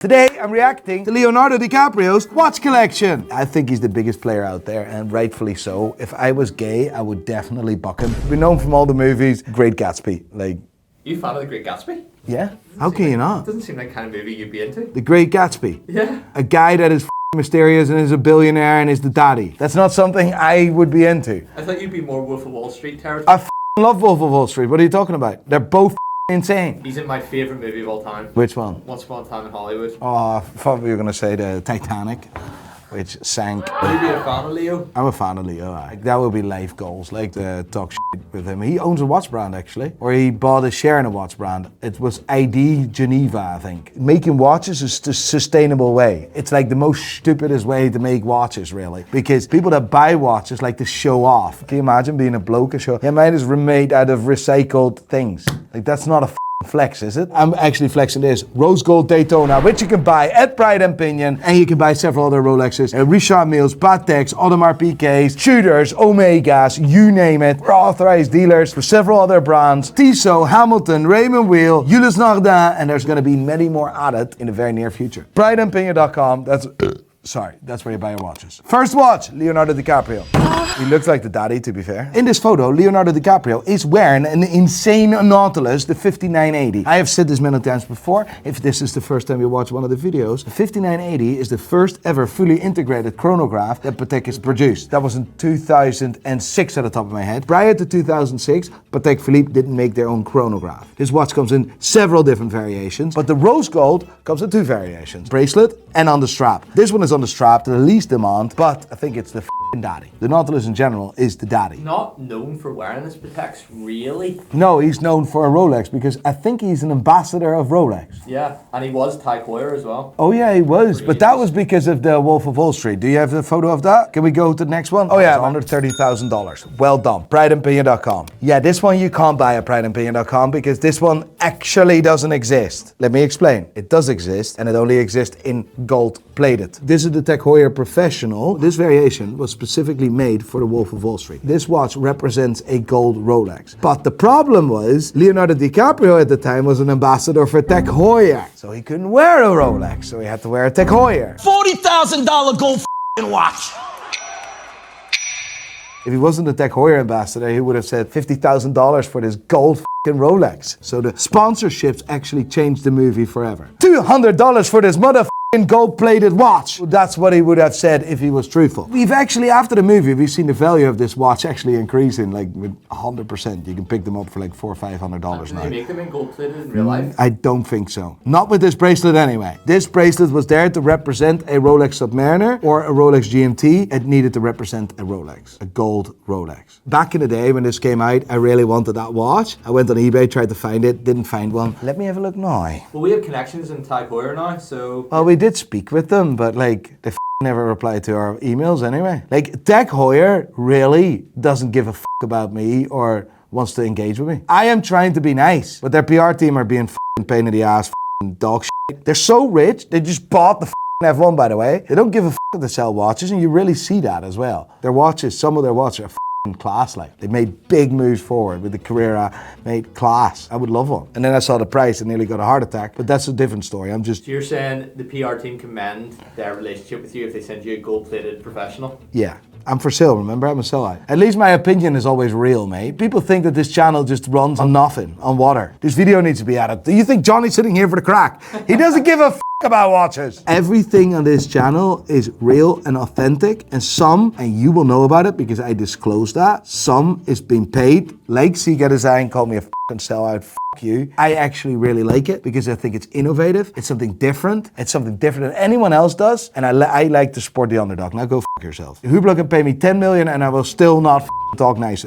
Today, I'm reacting to Leonardo Dicaprio's watch collection. I think he's the biggest player out there, and rightfully so. If I was gay, I would definitely buck him. We're known from all the movies. Great Gatsby, like... You fan of The Great Gatsby? Yeah? How can you not? Doesn't seem like the kind of movie you'd be into. The Great Gatsby? Yeah. A guy that is mysterious and is a billionaire and is the daddy. That's not something I would be into. I thought you'd be more Wolf of Wall Street territory. I love Wolf of Wall Street. What are you talking about? They're both insane. He's in my favourite movie of all time. Which one? Once Upon a Time in Hollywood. Oh, I thought we were going to say the Titanic, which sank. Would you be a fan of Leo? I'm a fan of Leo. Like, that would be life goals, like to talk shit with him. He owns a watch brand actually, or he bought a share in a watch brand. It was ID Geneva, I think. Making watches is the sustainable way. It's like the most stupidest way to make watches, really, because people that buy watches like to show off. Can you imagine being a bloke and show? Yeah, mine is made out of recycled things. Like that's not a flex, is it? I'm actually flexing this rose gold Daytona, which you can buy at Pride and Pinion, and you can buy several other Rolexes, Richard Milles, Pateks, Audemars Piguets, Tudors, Omegas, you name it. We're authorized dealers for several other brands: Tissot, Hamilton, Raymond Weil, Ulysse Nardin, and there's going to be many more added in the very near future. PrideandPinion.com. That's where you buy your watches. First watch, Leonardo DiCaprio. He looks like the daddy, to be fair. In this photo, Leonardo DiCaprio is wearing an insane Nautilus, the 5980. I have said this many times before. If this is the first time you watch one of the videos, the 5980 is the first ever fully integrated chronograph that Patek has produced. That was in 2006 at the top of my head. Prior to 2006, Patek Philippe didn't make their own chronograph. This watch comes in several different variations, but the rose gold comes in two variations: bracelet and on the strap. This one is on the strap, the least demand, but I think it's the daddy. The Nautilus in general is the daddy. Not known for wearing his Pateks, really? No, he's known for a Rolex because I think he's an ambassador of Rolex. Yeah, and he was Tag Heuer as well. Oh yeah, he was, but that was because of the Wolf of Wall Street. Do you have the photo of that? Can we go to the next one? Oh yeah, $130,000. Well done. PrideandPinion.com. Yeah, this one you can't buy at PrideandPinion.com because this one actually doesn't exist. Let me explain. It does exist, and it only exists in gold plated. This is the Tag Heuer Professional. This variation was specifically made for the Wolf of Wall Street. This watch represents a gold Rolex. But the problem was, Leonardo DiCaprio at the time was an ambassador for Tag Heuer. So he couldn't wear a Rolex, so he had to wear a Tag Heuer. $40,000 gold watch. If he wasn't a Tag Heuer ambassador, he would have said $50,000 for this gold Rolex. So the sponsorships actually changed the movie forever. $200 for this gold-plated watch. That's what he would have said if he was truthful. We've actually, after the movie, we've seen the value of this watch actually increasing like with 100%. You can pick them up for like $400 or $500 now. Did they make them in gold-plated in real life? I don't think so. Not with this bracelet anyway. This bracelet was there to represent a Rolex Submariner or a Rolex GMT. It needed to represent a Rolex, a gold Rolex. Back in the day when this came out, I really wanted that watch. I went on eBay, tried to find it, didn't find one. Let me have a look now. Well, we have connections in Tag Heuer now, so... Well, we did speak with them, but like they never replied to our emails anyway. Like Tag Heuer really doesn't give a about me or wants to engage with me. I am trying to be nice, but their PR team are being pain in the ass, dog shit. They're so rich, they just bought the F1, by the way. They don't give a to sell watches, and you really see that as well. Their watches, some of their watches are class. Like they made big moves forward with the Carrera, made class. I would love one. And then I saw the price and nearly got a heart attack, but that's a different story. So you're saying the PR team commend their relationship with you if they send you a gold-plated professional? Yeah. I'm for sale, remember? I'm a sellout. At least my opinion is always real, mate. People think that this channel just runs on nothing, on water. This video needs to be added. Do you think Johnny's sitting here for the crack? He doesn't give a about watches. Everything on this channel is real and authentic, and some, and you will know about it because I disclosed that, some is being paid, like Seagate Design called me a sellout, you. I actually really like it because I think it's innovative, it's something different than anyone else does, and I like to support the underdog. Now go yourself. Hublot can pay me 10 million and I will still not talk nice.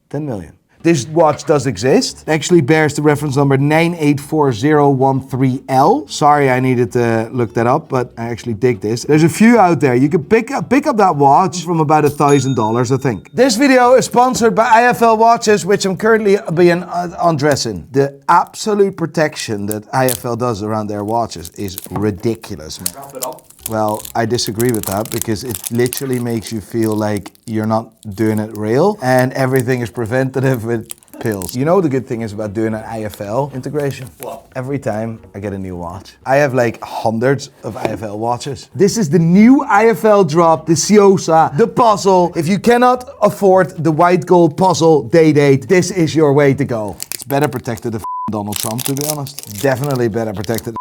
10 million. This watch does exist. It actually bears the reference number 984013L. Sorry, I needed to look that up, but I actually dig this. There's a few out there. You can pick up that watch from about $1,000, I think. This video is sponsored by IFL Watches, which I'm currently being undressing. The absolute protection that IFL does around their watches is ridiculous, man. Wrap it up. Well, I disagree with that because it literally makes you feel like you're not doing it real and everything is preventative with pills. You know the good thing is about doing an IFL integration? What? Every time I get a new watch, I have like hundreds of IFL watches. This is the new IFL drop, the Ciosa, the puzzle. If you cannot afford the white gold puzzle day-date, this is your way to go. It's better protected than Donald Trump, to be honest. Definitely better protected.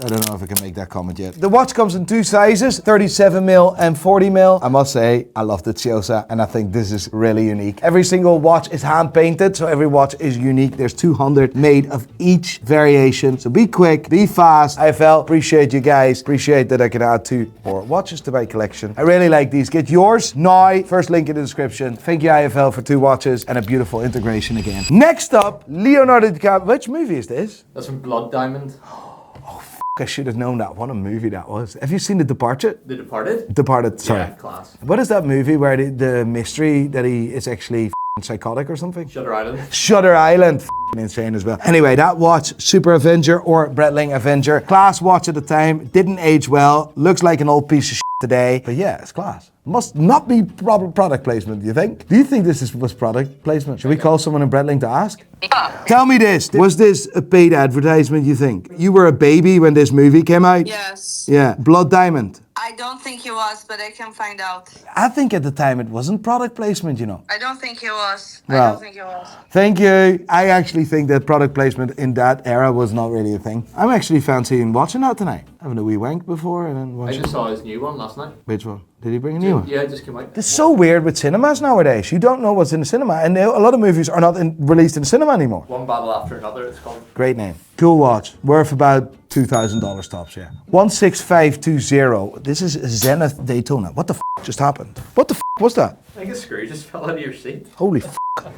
I don't know if I can make that comment yet. The watch comes in two sizes, 37mm and 40mm. I must say, I love the Ciosa, and I think this is really unique. Every single watch is hand painted, so every watch is unique. There's 200 made of each variation. So be quick, be fast. IFL, appreciate you guys. Appreciate that I can add 2 more watches to my collection. I really like these. Get yours now. First link in the description. Thank you, IFL, for 2 watches and a beautiful integration again. Next up, Leonardo Dicaprio. Which movie is this? That's from Blood Diamond. I should have known that. What a movie that was. Have you seen The Departed? The Departed? Departed, sorry. Yeah, class. What is that movie where the mystery that he is actually psychotic or something? Shutter Island. Shutter Island. Insane as well. Anyway, that watch, Super Avenger or Breitling Avenger. Class watch at the time. Didn't age well. Looks like an old piece of shit today. But yeah, it's class. Must not be proper product placement, do you think? Do you think this was product placement? Should we call someone in Breitling to ask? Tell me this. Was this a paid advertisement, you think? You were a baby when this movie came out? Yes. Yeah. Blood Diamond. I don't think he was, but I can find out. I think at the time it wasn't product placement, you know. I don't think he was. I Well, don't think he was. Thank you. I actually think that product placement in that era was not really a thing. I'm actually fancying watching that tonight. Having a wee wank before and then I watching. just saw his new one last night. Which one? Did he bring a new one? Yeah, it just came out. It's so weird with cinemas nowadays. You don't know what's in the cinema, and a lot of movies are not released in the cinema anymore. One battle after another, it's called. Great name. Cool watch. Worth about $2,000 tops, yeah. 16520. This is Zenith Daytona. What the just happened? What the was that? I think a screw just fell out of your seat. Holy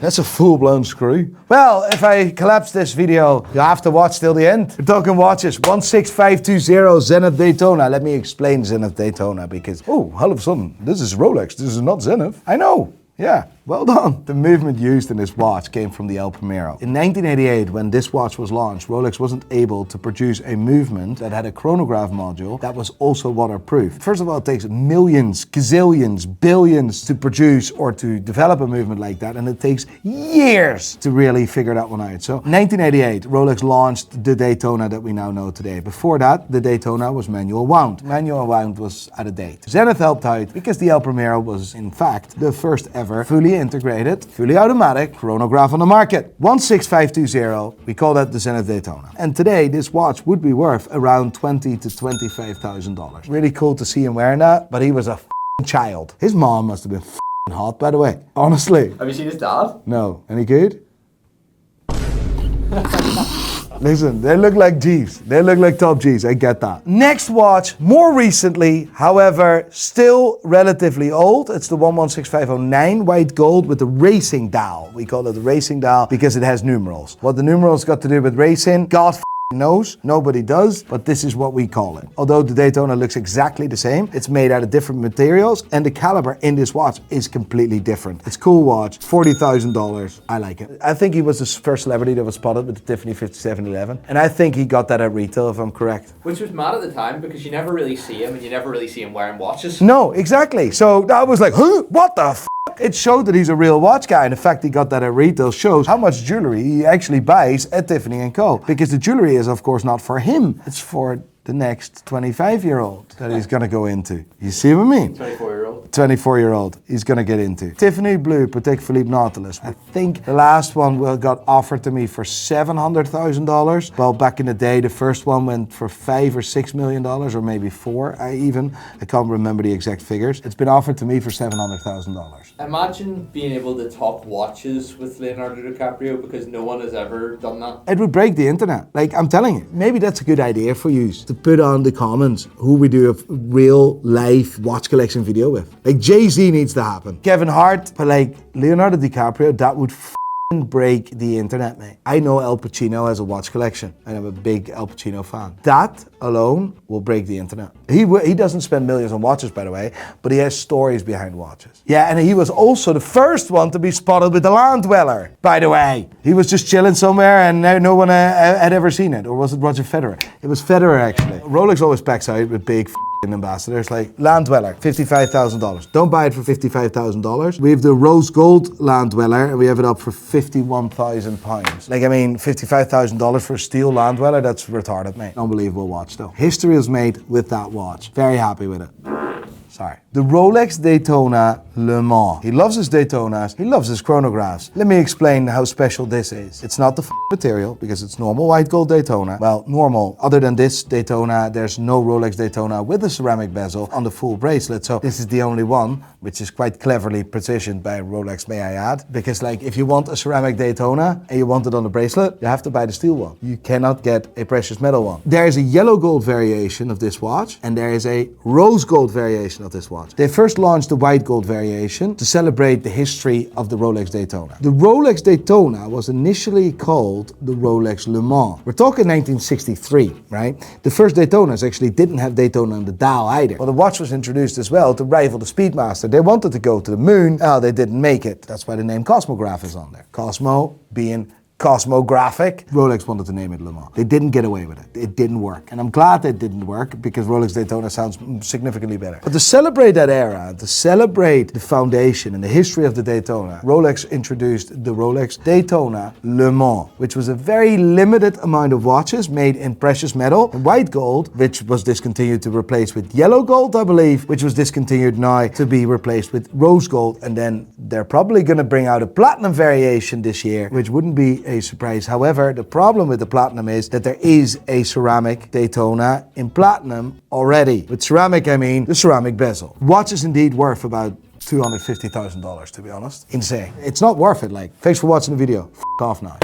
that's a full-blown screw. Well, if I collapse this video, you have to watch till the end. We're talking watches. 16520 Zenith Daytona. Let me explain Zenith Daytona because, oh, all of a sudden, this is Rolex. This is not Zenith. I know. Yeah, well done. The movement used in this watch came from the El Primero. In 1988, when this watch was launched, Rolex wasn't able to produce a movement that had a chronograph module that was also waterproof. First of all, it takes millions, gazillions, billions to produce or to develop a movement like that, and it takes years to really figure that one out. So, 1988, Rolex launched the Daytona that we now know today. Before that, the Daytona was manual wound. Manual wound was out of date. Zenith helped out because the El Primero was, in fact, the first ever fully integrated, fully automatic chronograph on the market. 16520, we call that the Zenith Daytona. And today, this watch would be worth around $20,000 to $25,000. Really cool to see him wearing that, but he was a child. His mom must have been hot, by the way. Honestly. Have you seen his dad? No. Any good? Listen, they look like G's. They look like top G's. I get that. Next watch, more recently, however, still relatively old. It's the 116509 white gold with the racing dial. We call it the racing dial because it has numerals. What the numerals got to do with racing, God knows, nobody does, but this is what we call it. Although the Daytona looks exactly the same, it's made out of different materials, and the caliber in this watch is completely different. It's a cool watch, $40,000. I like it. I think he was the first celebrity that was spotted with the Tiffany 5711, and I think he got that at retail, if I'm correct. Which was mad at the time because you never really see him and you never really see him wearing watches. No, exactly. So that was like, huh? What the f? It showed that he's a real watch guy, and the fact he got that at retail shows how much jewelry he actually buys at Tiffany & Co. Because the jewelry is, of course, not for him. It's for the next 25-year-old that he's going to go into. You see what I mean? 24-year-old. 24-year-old he's going to get into. Tiffany Blue Patek Philippe Nautilus. I think the last one got offered to me for $700,000. Well, back in the day, the first one went for $5 or $6 million, or maybe $4. I can't remember the exact figures. It's been offered to me for $700,000. Imagine being able to talk watches with Leonardo DiCaprio because no one has ever done that. It would break the internet. Like, I'm telling you, maybe that's a good idea for you to put on the comments who we do a real life watch collection video with. Like, Jay-Z needs to happen. Kevin Hart, but like Leonardo DiCaprio, that would break the internet, mate. I know Al Pacino has a watch collection, and I'm a big Al Pacino fan. That alone will break the internet. He doesn't spend millions on watches, by the way, but he has stories behind watches. Yeah, and he was also the first one to be spotted with the Land Dweller, by the way. He was just chilling somewhere, and no one had ever seen it. Or was it Roger Federer? It was Federer, actually. Rolex always packs out with big ambassadors. Like Land Dweller, $55,000. Don't buy it for $55,000. We have the rose gold Land Dweller and we have it up for £51,000. Like, I mean, $55,000 for a steel Land Dweller, that's retarded, mate. Unbelievable watch though. History was made with that watch. Very happy with it. Sorry. The Rolex Daytona Le Mans. He loves his Daytonas. He loves his chronographs. Let me explain how special this is. It's not the material because it's normal white gold Daytona. Well, normal. Other than this Daytona, there's no Rolex Daytona with a ceramic bezel on the full bracelet. So this is the only one, which is quite cleverly positioned by Rolex, may I add. Because like if you want a ceramic Daytona and you want it on the bracelet, you have to buy the steel one. You cannot get a precious metal one. There is a yellow gold variation of this watch and there is a rose gold variation of this watch. They first launched the white gold variation to celebrate the history of the Rolex Daytona. The Rolex Daytona was initially called the Rolex Le Mans. We're talking 1963, right? The first Daytonas actually didn't have Daytona on the dial either. Well, the watch was introduced as well to rival the Speedmaster. They wanted to go to the moon. Oh, they didn't make it. That's why the name Cosmograph is on there. Cosmo being Cosmographic. Rolex wanted to name it Le Mans. They didn't get away with it. It didn't work. And I'm glad it didn't work because Rolex Daytona sounds significantly better. But to celebrate that era, to celebrate the foundation and the history of the Daytona, Rolex introduced the Rolex Daytona Le Mans, which was a very limited amount of watches made in precious metal, and white gold, which was discontinued to replace with yellow gold, I believe, which was discontinued now to be replaced with rose gold. And then they're probably going to bring out a platinum variation this year, which wouldn't be a surprise. However, the problem with the platinum is that there is a ceramic Daytona in platinum already. With ceramic, I mean the ceramic bezel. Watch is indeed worth about $250,000, to be honest. Insane. It's not worth it, like. Thanks for watching the video. F*** off now.